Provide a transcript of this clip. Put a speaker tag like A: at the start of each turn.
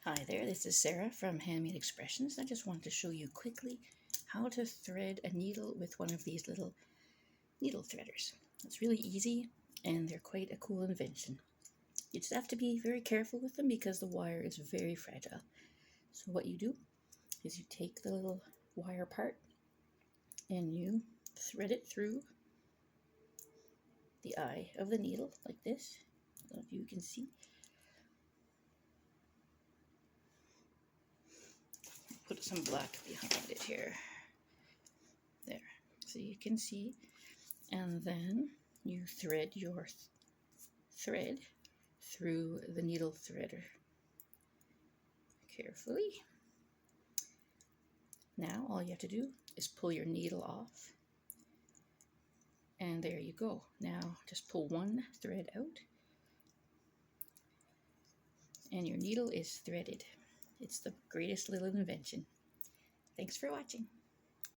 A: Hi there, this is Sarah from Handmade Expressions. I just wanted to show you quickly how to thread a needle with one of these little needle threaders. It's really easy and they're quite a cool invention. You just have to be very careful with them because the wire is very fragile. So what you do is you take the little wire part and you thread it through the eye of the needle like this. I don't know if you can see. Put some black behind it here. There, so you can see. And then you thread your thread through the needle threader carefully. Now all you have to do is pull your needle off. And there you go. Now just pull one thread out. And your needle is threaded. It's the greatest little invention. Thanks for watching.